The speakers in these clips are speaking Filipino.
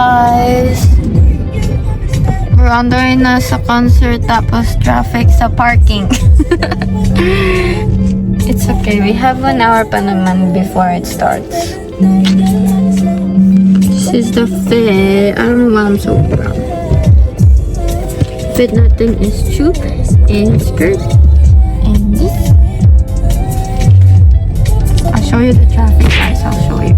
guys! We're under na sa concert tapos traffic sa parking. It's okay, we have 1 hour pa naman before it starts. This is the fit. I don't know why I'm so proud. Fit nothing is tube and skirt and this. I'll show you the traffic guys, I'll show you.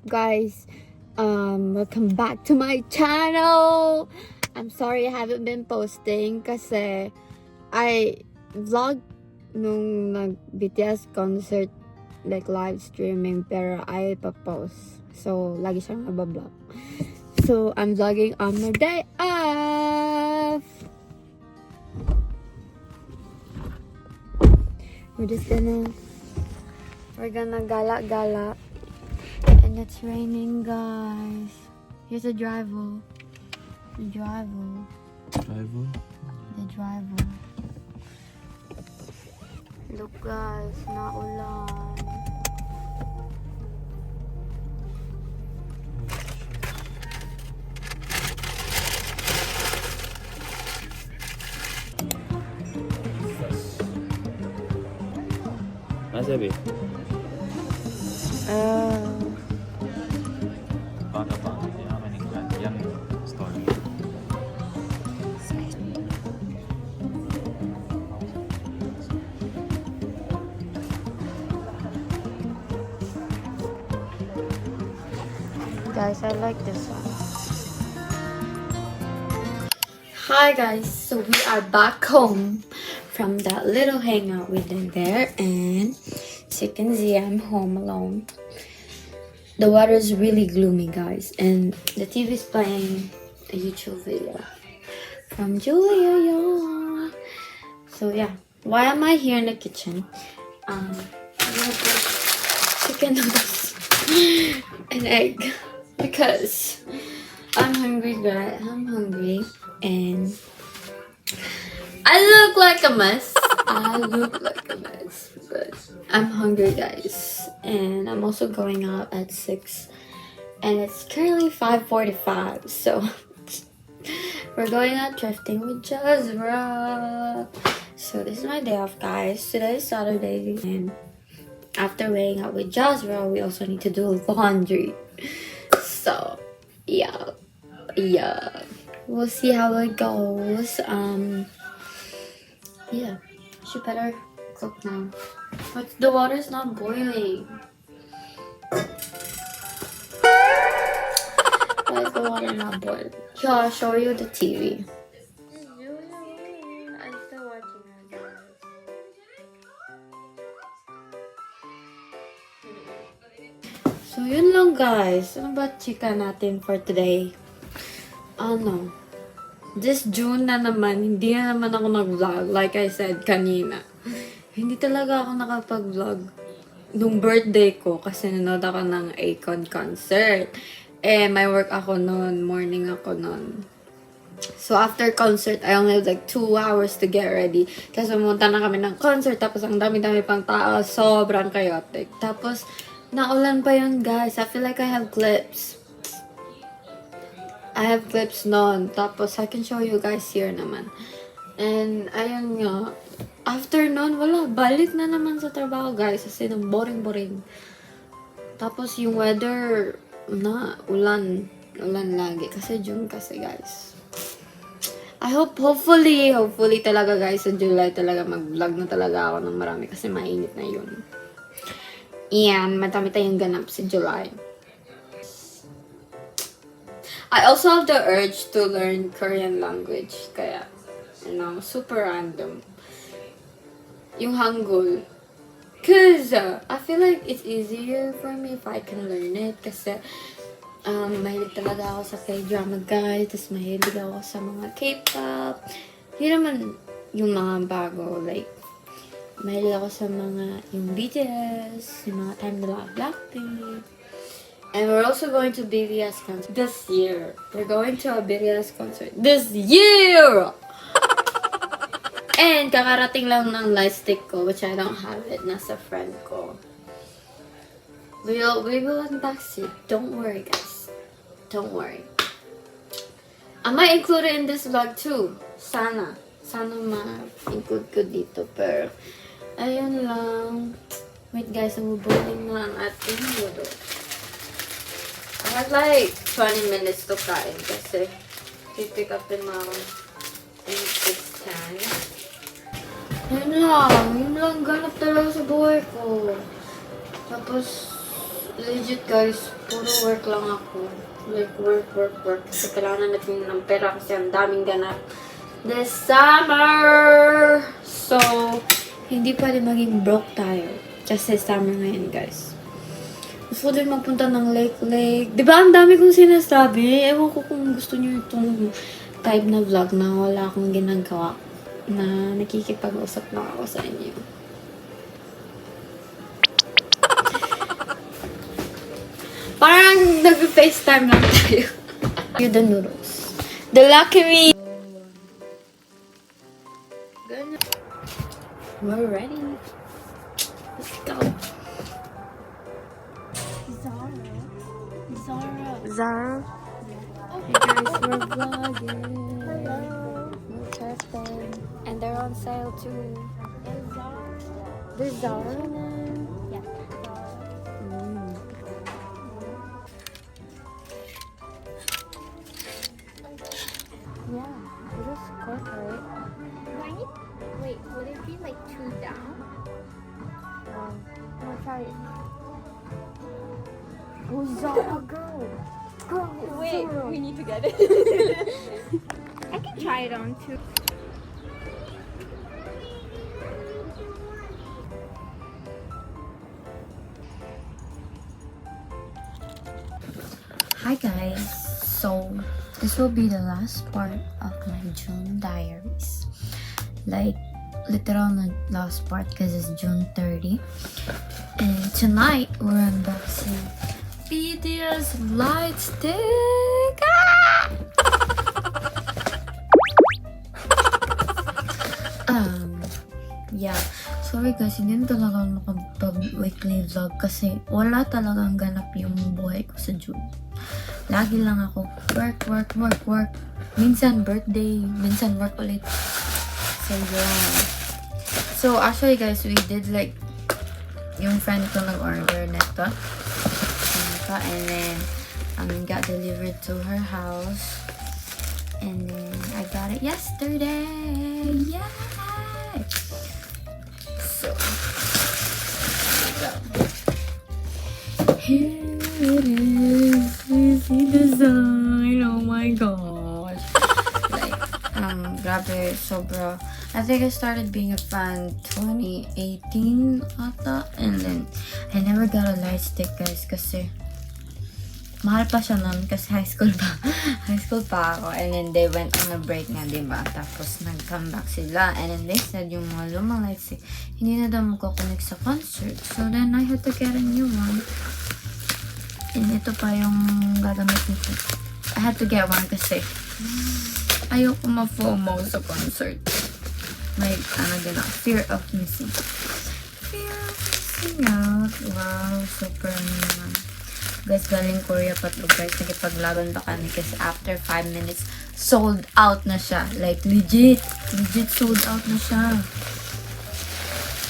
Guys, welcome back to my channel. I'm sorry I haven't been posting kasi I vlog nung BTS concert, like live streaming, pero I pa-post, so lagi siyang nabablog. So I'm vlogging on my day off. We're gonna gala. And it's raining, guys. Here's the driver. The driver. Look, guys, naulan. Nasabi? Guys, I like this one. Hi guys, so we are back home from that little hangout we did there, and as you can see, I'm home alone. The weather is really gloomy, guys, and the TV is playing a YouTube video from Julia, y'all. So yeah, why am I here in the kitchen? I'm gonna put chicken noodles and egg because I'm hungry, guys. I'm hungry, and I look like a mess. But I'm hungry, guys, and I'm also going out at 6, and it's currently 5:45. So we're going out thrifting with Jazra. So this is my day off, guys. Today is Saturday, and after weighing out with Jazra, we also need to do laundry. So yeah, we'll see how it goes. Yeah, she better cook now, but the water's not boiling. Why is the water not boiling? Here, I'll show you the TV. I'm still watching her, guys. So yun lang, guys. Ano ba chika natin for today? This June na naman, hindi na naman ako nag-vlog. Like I said kanina, hindi talaga ako nakapag-vlog nung birthday ko kasi nanood ako ng Akon concert. May work ako noon, morning ako noon. So after concert, I only had like 2 hours to get ready. Kasi pumunta na kami ng concert, tapos ang dami-dami pang tao, sobrang chaotic. Tapos, naulan pa yun, guys. I feel like I have clips. Noon. Tapos, I can show you guys here naman. And, ayun nga. After noon, wala. Balik na naman sa trabaho, guys. Kasi boring. Tapos, yung weather na ulan. Ulan lagi. Kasi June kasi, guys. I hopefully talaga, guys, sa July talaga mag-vlog na talaga ako ng marami kasi mainit na yun. Yan, madami tayong ganap sa July. I also have the urge to learn Korean language. Kaya, super random. Yung Hangul. Cause I feel like it's easier for me if I can learn it. Kasi, mahilig talaga ako sa K-drama, guys. Tapos mahilig ako sa mga K-pop. Hindi naman yung mga bago. Like, mahilig ako sa mga yung BTS, yung mga time nila Blackpink. And we're also going to BTS concert this year. We're going to a BTS concert this year! And kakarating lang ng LIGHTSTICK ko, which I don't have it. Nasa friend ko. We will unbox it. Don't worry, guys. Don't worry. I might include it in this vlog too. Sana ma-include ko dito. Pero, ayun lang. Wait, guys. Nabubuling na ang ating video. I had like 20 minutes to kain kasi pipick up din ako in 6:10. Yun lang ganap talaga sa buhay ko. Tapos, legit guys, puro work lang ako. Like, work. Kasi kailangan natin ng pera kasi ang daming ganap this summer. So, hindi pwede maging broke tayo. Kasi summer ngayon, guys. Gusto din mapunta ng lake. Diba ang dami kong sinasabi? Ewan ko kung gusto niyo itong type na vlog na wala akong ginagawa. Na nakikipag-usap lang ako sa inyo. Parang nag-FaceTime lang tayo. You're the noodles. The lucky me! We're ready. Let's go. Zara. Hey guys, we're vlogging. Hello. We're testing. And they're on sale too. There's Zara now. Yeah. Yeah, it is corporate. Wait, would it be like 2 down? I'm gonna try it. Oh, Zara, girl. Wait, we need to get it. I can try it on too. Hi guys, so this will be the last part of my June diaries. Like, literal na last part because it's June 30. And tonight, we're unboxing BTS LIGHTSTICK! Yeah. Sorry guys, hindi na talaga ako nakapag-weekly vlog kasi wala talagang ganap yung buhay ko sa June. Lagi lang ako work. Minsan birthday, minsan work ulit. So yeah. So actually guys, we did like yung friend ko nag-order nito. And then got delivered to her house. And then I got it yesterday. Yay! So here it is. You see the design. Oh my gosh. Like, grabe, sobra. I think I started being a fan 2018 ata. And then, I never got a LIGHTSTICK guys kasi mahal pa siya nun kasi high school pa ako. And then they went on a break nga, diba? Tapos nag-come back sila. And then they said yung mga lumang LIGHTSTICK hindi na daw magkoconnect sa concert. So then I had to get a new one. And ito pa yung gagamit nito. I had to get one kasi ayoko ma-FOMO sa concert. May fear of missing. Fear of missing out. Wow, super naman. Guys, galing Korea pa to guys. Nakipaglaban pa kami kasi after 5 minutes, sold out na siya. Like, legit sold out na siya.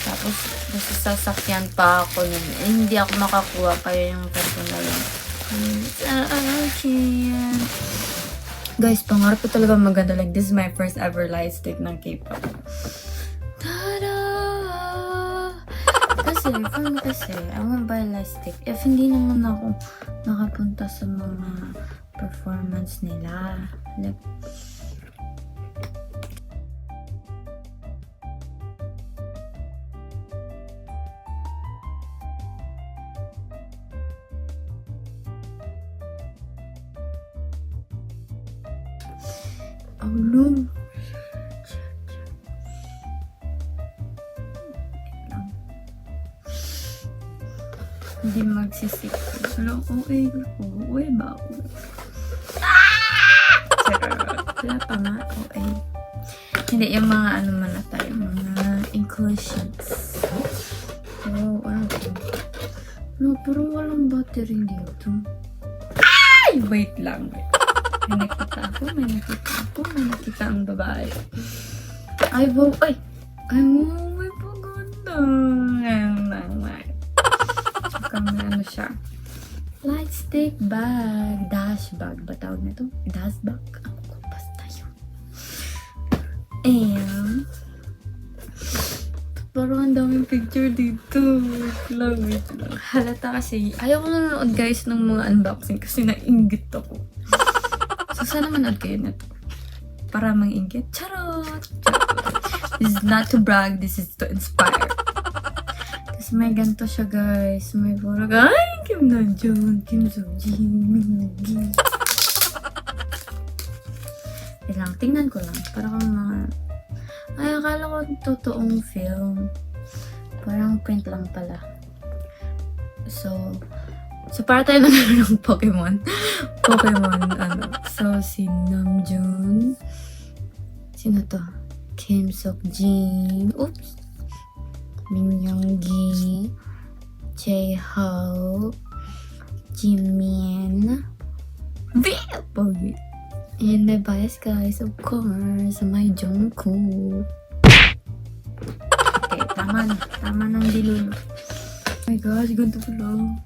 Tapos, nasa sasakyan pa ako nun. Eh, hindi ako makakuha. Kaya yung friend ko na lang Okay. Guys, pangarap ko talaga maganda. Like, this is my first ever lightstick ng K-pop. Tada! Kasi, I want buy lightstick. If hindi naman ako nakapunta sa mga performance nila. Like, oh no. Hindi magsisik. Wala ko, OA ba ako? Wala pa nga, OA. Hindi, yung mga ano man na tayo, mga inclusions. Pero, no, pero walang battery dito. Ay! Wait lang. May nakita ang babae. Ay, wow, ay! Ay, may paganda. Ano siya? Lightstick bag. Dash bag. Ba tawag nito? Dash bag? Ako ko, basta yun. And parang ang daming picture dito. Wait lang. Halata kasi. Ayaw ko nanonood guys ng mga unboxing kasi nainggit ako. So sana manood kayo na to. Para mang-inggit. Charot! This is not to brag. This is to inspire. Tapos may ganito siya guys. May parang, ay! Kim Namjoon, Kim Seokjin, Mingi. Lang, tingnan ko lang. Parang mga... Ay, akala ko totoong film. Parang print lang pala. So para tayo nagkaroon ng Pokemon. So, si Namjoon. Sino to? Kim Seokjin. Oops. Minyounggi, J-Hope, Jimin, Pogi. And my bias guys, of course, my Jungkook. Okay, tama ng dilun. Oh my gosh, ganito pala.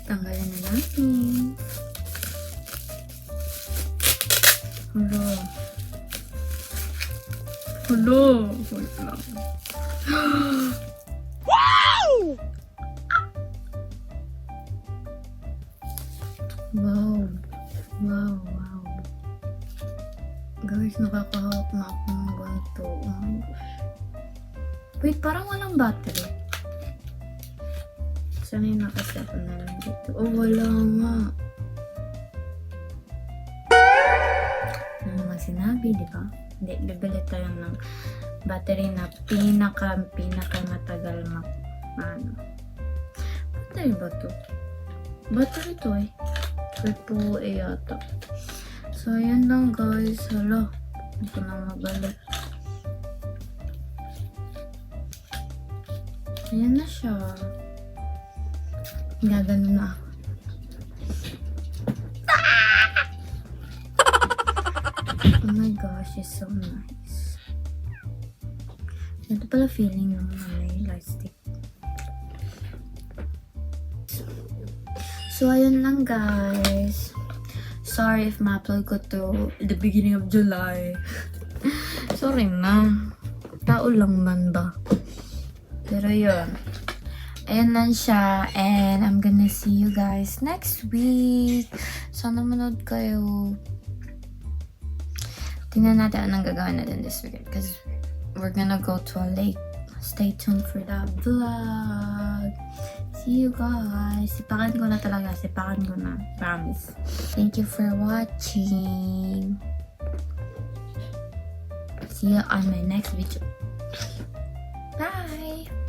Tanggalin na natin. Hello. Wait lang. Wow! Wow. Guys, nakakahawak na ako ng ganito. Oh my gosh. Wait, parang walang battery. Sana yung nakaset na lang dito. Oh, wala nga. Ano naman sinabi, di ba? Hindi, bibili tayo ng battery na pinaka matagal battery ba to? Battery to eh. Triple A yata. So, ayan lang guys. Hala. Hindi ko na mabalik. Ayan na siya. Gagano na ako. Oh my gosh, it's so nice. Ito pala feeling yung may lightstick. So, ayun lang guys. Sorry if ma-upload ko to the beginning of July. Sorry na. Tao lang man ba? Pero yun. Ayan lang siya. And I'm gonna see you guys next week. Sana manood kayo. Tingnan natin anong gagawin natin this weekend. Because we're gonna go to a lake. Stay tuned for that vlog. See you guys. Sipakan ko na talaga. Promise. Thank you for watching. See you on my next video. Bye!